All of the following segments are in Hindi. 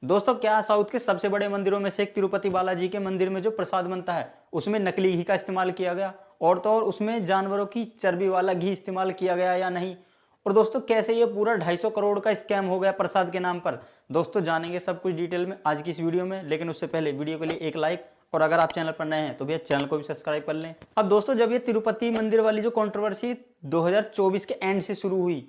दोस्तों, क्या साउथ के सबसे बड़े मंदिरों में से एक तिरुपति बालाजी के मंदिर में जो प्रसाद बनता है उसमें नकली घी का इस्तेमाल किया गया? और तो और उसमें जानवरों की चर्बी वाला घी इस्तेमाल किया गया या नहीं? और दोस्तों, कैसे ये पूरा 250 करोड़ का स्कैम हो गया प्रसाद के नाम पर? दोस्तों, जानेंगे सब कुछ डिटेल में आज की इस वीडियो में। लेकिन उससे पहले वीडियो के लिए एक लाइक, और अगर आप चैनल पर नए हैं तो भैया चैनल को भी सब्सक्राइब कर लें। अब दोस्तों, जब ये तिरुपति मंदिर वाली जो कंट्रोवर्सी 2024 के एंड से शुरू हुई,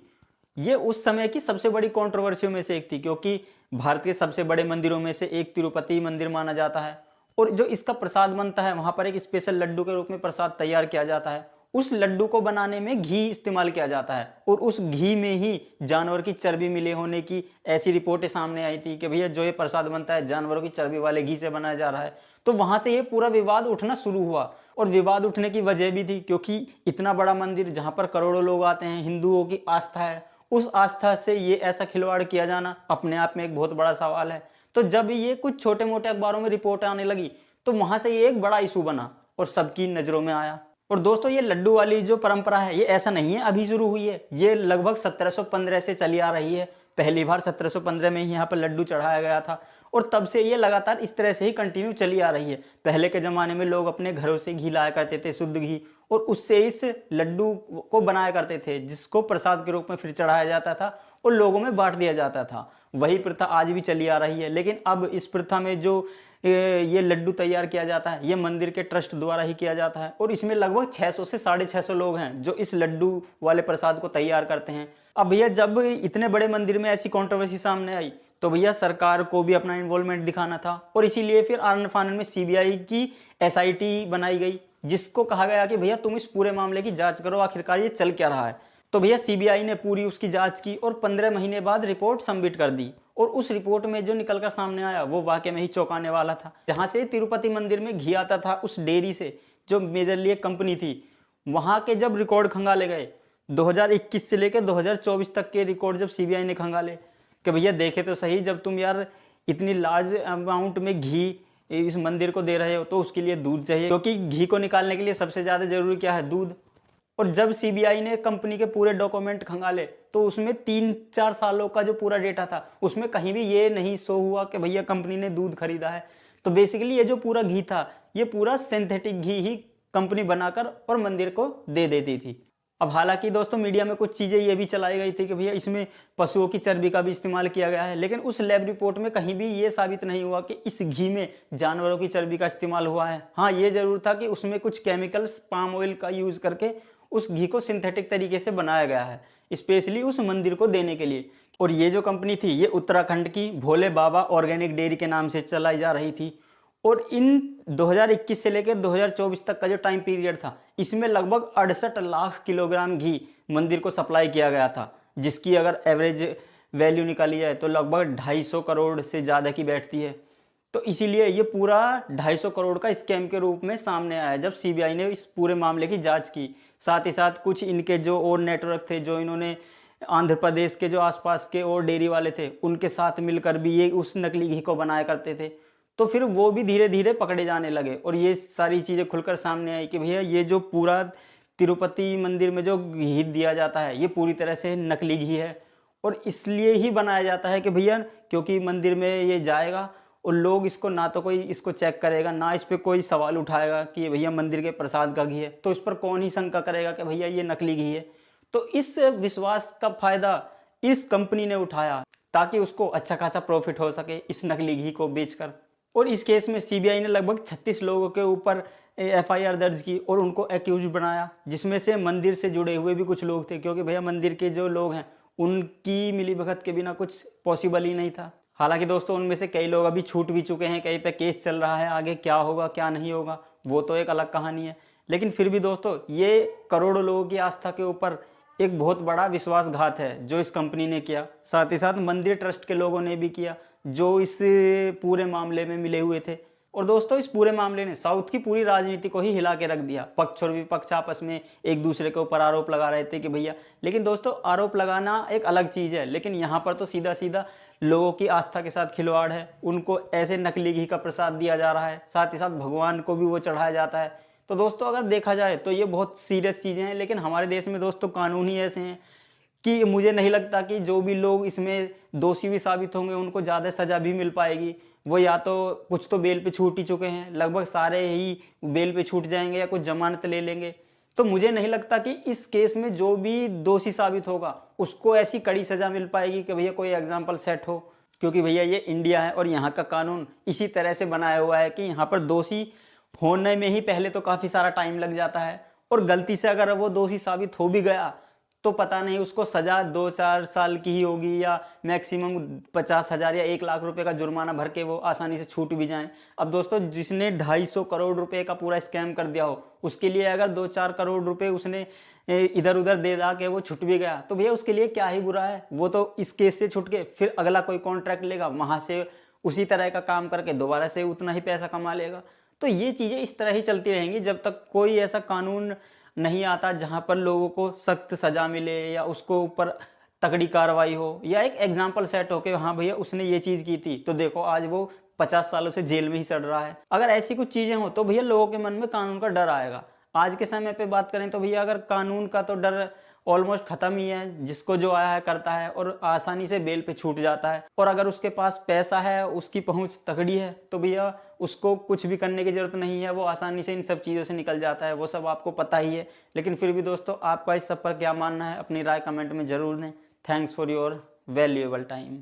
ये उस समय की सबसे बड़ी कंट्रोवर्सियों में से एक थी, क्योंकि भारत के सबसे बड़े मंदिरों में से एक तिरुपति मंदिर माना जाता है। और जो इसका प्रसाद बनता है, वहां पर एक स्पेशल लड्डू के रूप में प्रसाद तैयार किया जाता है। उस लड्डू को बनाने में घी इस्तेमाल किया जाता है, और उस घी में ही जानवर की चर्बी मिले होने की ऐसी रिपोर्टें सामने आई थी कि भैया जो ये प्रसाद बनता है जानवरों की चर्बी वाले घी से बनाया जा रहा है। तो वहां से ये पूरा विवाद उठना शुरू हुआ। और विवाद उठने की वजह भी थी, क्योंकि इतना बड़ा मंदिर जहां पर करोड़ों लोग आते हैं, हिंदुओं की आस्था है, उस आस्था से ये ऐसा खिलवाड़ किया जाना अपने आप में एक बहुत बड़ा सवाल है। तो जब ये कुछ छोटे मोटे अखबारों में रिपोर्ट आने लगी, तो वहां से ये एक बड़ा इशू बना और सबकी नजरों में आया। और दोस्तों, ये लड्डू वाली जो परंपरा है, ये ऐसा नहीं है अभी शुरू हुई है, ये लगभग 1715 से चली आ रही है। पहली बार 1715 में ही यहाँ पर लड्डू चढ़ाया गया था, और तब से ये लगातार इस तरह से ही कंटिन्यू चली आ रही है। पहले के ज़माने में लोग अपने घरों से घी लाया करते थे, शुद्ध घी, और उससे इस लड्डू को बनाया करते थे, जिसको प्रसाद के रूप में फिर चढ़ाया जाता था और लोगों में बांट दिया जाता था। वही प्रथा आज भी चली आ रही है। लेकिन अब इस प्रथा में जो ये लड्डू तैयार किया जाता है, ये मंदिर के ट्रस्ट द्वारा ही किया जाता है, और इसमें लगभग 600 से 650 लोग हैं जो इस लड्डू वाले प्रसाद को तैयार करते हैं। अब भैया, जब इतने बड़े मंदिर में ऐसी कंट्रोवर्सी सामने आई, तो भैया सरकार को भी अपना इन्वॉल्वमेंट दिखाना था, और इसीलिए फिर आनन फानन में सीबीआई की एसआईटी बनाई गई, जिसको कहा गया कि भैया तुम इस पूरे मामले की जांच करो, आखिरकार ये चल क्या रहा है। तो भैया सीबीआई ने पूरी उसकी जांच की और 15 महीने बाद रिपोर्ट सबमिट कर दी। और उस रिपोर्ट में जो निकलकर सामने आया वो वाकई में ही चौंकाने वाला था। जहां से तिरुपति मंदिर में घी आता था, उस डेयरी से, जो मेजरली एक कंपनी थी, वहां के जब रिकॉर्ड खंगाले गए 2021 से लेकर 2024 तक के रिकॉर्ड जब सीबीआई ने खंगाले, कि भैया देखे तो सही, जब तुम यार इतनी लार्ज अमाउंट में घी इस मंदिर को दे रहे हो तो उसके लिए दूध चाहिए, क्योंकि घी को निकालने के लिए सबसे ज्यादा जरूरी क्या है? दूध। और जब सीबीआई ने कंपनी के पूरे डॉक्यूमेंट खंगाले, तो उसमें 3-4 सालों का जो पूरा डेटा था, उसमें कहीं भी ये नहीं शो हुआ कि भैया कंपनी ने दूध खरीदा है। तो बेसिकली ये जो पूरा घी था, ये पूरा सिंथेटिक घी ही कंपनी बनाकर और मंदिर को दे देती थी। अब हालांकि दोस्तों, मीडिया में कुछ चीज़ें ये भी चलाई गई थी कि भैया इसमें पशुओं की चर्बी का भी इस्तेमाल किया गया है, लेकिन उस लैब रिपोर्ट में कहीं भी ये साबित नहीं हुआ कि इस घी में जानवरों की चर्बी का इस्तेमाल हुआ है। हाँ, ये जरूर था कि उसमें कुछ केमिकल्स, पाम ऑयल का यूज करके उस घी को सिंथेटिक तरीके से बनाया गया है, स्पेशली उस मंदिर को देने के लिए। और ये जो कंपनी थी, ये उत्तराखंड की भोले बाबा ऑर्गेनिक डेयरी के नाम से चलाई जा रही थी। और इन 2021 से लेकर 2024 तक का जो टाइम पीरियड था, इसमें लगभग 68 लाख किलोग्राम घी मंदिर को सप्लाई किया गया था, जिसकी अगर एवरेज वैल्यू निकाली जाए तो लगभग 250 करोड़ से ज़्यादा की बैठती है। तो इसीलिए ये पूरा 250 करोड़ का स्कैम के रूप में सामने आया जब सीबीआई ने इस पूरे मामले की जांच की। साथ ही साथ कुछ इनके जो और नेटवर्क थे, जो इन्होंने आंध्र प्रदेश के जो आसपास के और डेयरी वाले थे, उनके साथ मिलकर भी ये उस नकली घी को बनाया करते थे। तो फिर वो भी धीरे धीरे पकड़े जाने लगे, और ये सारी चीज़ें खुलकर सामने आई कि भैया ये जो पूरा तिरुपति मंदिर में जो घी दिया जाता है, ये पूरी तरह से नकली घी है। और इसलिए ही बनाया जाता है कि भैया, क्योंकि मंदिर में ये जाएगा और लोग इसको, ना तो कोई इसको चेक करेगा, ना इस पर कोई सवाल उठाएगा कि ये भैया मंदिर के प्रसाद का घी है, तो इस पर कौन ही शंका करेगा कि भैया ये नकली घी है। तो इस विश्वास का फायदा इस कंपनी ने उठाया, ताकि उसको अच्छा खासा प्रॉफिट हो सके इस नकली घी को बेचकर। और इस केस में सीबीआई ने लगभग 36 लोगों के ऊपर एफआईआर दर्ज की और उनको एक्यूज बनाया, जिसमें से मंदिर से जुड़े हुए भी कुछ लोग थे, क्योंकि भैया मंदिर के जो लोग हैं उनकी मिलीभगत के बिना कुछ पॉसिबल ही नहीं था। हालांकि दोस्तों, उनमें से कई लोग अभी छूट भी चुके हैं, कहीं पे केस चल रहा है, आगे क्या होगा क्या नहीं होगा वो तो एक अलग कहानी है। लेकिन फिर भी दोस्तों, ये करोड़ों लोगों की आस्था के ऊपर एक बहुत बड़ा विश्वासघात है जो इस कंपनी ने किया। साथ ही साथ मंदिर ट्रस्ट के लोगों ने भी किया, जो इस पूरे मामले में मिले हुए थे। और दोस्तों, इस पूरे मामले ने साउथ की पूरी राजनीति को ही हिला के रख दिया। पक्ष और विपक्ष आपस में एक दूसरे के ऊपर आरोप लगा रहे थे कि भैया, लेकिन दोस्तों आरोप लगाना एक अलग चीज़ है, लेकिन यहाँ पर तो सीधा सीधा लोगों की आस्था के साथ खिलवाड़ है। उनको ऐसे नकली घी का प्रसाद दिया जा रहा है, साथ ही साथ भगवान को भी वो चढ़ाया जाता है। तो दोस्तों, अगर देखा जाए तो ये बहुत सीरियस चीज़ें हैं, लेकिन हमारे देश में दोस्तों कानून ही ऐसे हैं कि मुझे नहीं लगता कि जो भी लोग इसमें दोषी भी साबित होंगे उनको ज़्यादा सज़ा भी मिल पाएगी। वो या तो कुछ तो बेल पे छूट ही चुके हैं, लगभग सारे ही बेल पे छूट जाएँगे या कुछ ज़मानत ले लेंगे। तो मुझे नहीं लगता कि इस केस में जो भी दोषी साबित होगा, उसको ऐसी कड़ी सज़ा मिल पाएगी कि भैया कोई एग्ज़ाम्पल सेट हो। क्योंकि भैया ये इंडिया है और यहाँ का कानून इसी तरह से बनाया हुआ है कि यहाँ पर दोषी होने में ही पहले तो काफ़ी सारा टाइम लग जाता है, और गलती से अगर वो दोषी साबित हो भी गया तो पता नहीं उसको सज़ा 2-4 साल की ही होगी या मैक्सिमम 50,000 या 1 लाख रुपए का जुर्माना भर के वो आसानी से छूट भी जाएं। अब दोस्तों जिसने 250 करोड़ रुपए का पूरा स्कैम कर दिया हो, उसके लिए अगर 2-4 करोड़ रुपए उसने इधर उधर दे दा के वो छूट भी गया, तो भैया उसके लिए क्या ही बुरा है। वो तो इस केस से छूट के फिर अगला कोई कॉन्ट्रैक्ट लेगा, वहां से उसी तरह का काम करके दोबारा से उतना ही पैसा कमा लेगा। तो ये चीज़ें इस तरह ही चलती रहेंगी जब तक कोई ऐसा कानून नहीं आता जहाँ पर लोगों को सख्त सज़ा मिले या उसको ऊपर तगड़ी कार्रवाई हो या एक एग्जाम्पल सेट हो कि हाँ भैया उसने ये चीज़ की थी तो देखो आज वो 50 सालों से जेल में ही सड़ रहा है। अगर ऐसी कुछ चीज़ें हो तो भैया लोगों के मन में कानून का डर आएगा। आज के समय पे बात करें तो भैया अगर कानून का तो डर ऑलमोस्ट खत्म ही है, जिसको जो आया है करता है और आसानी से बेल पे छूट जाता है। और अगर उसके पास पैसा है, उसकी पहुंच तगड़ी है, तो भैया उसको कुछ भी करने की जरूरत नहीं है, वो आसानी से इन सब चीज़ों से निकल जाता है। वो सब आपको पता ही है। लेकिन फिर भी दोस्तों आपका इस सब पर क्या मानना है, अपनी राय कमेंट में जरूर दें। Thanks for your valuable time.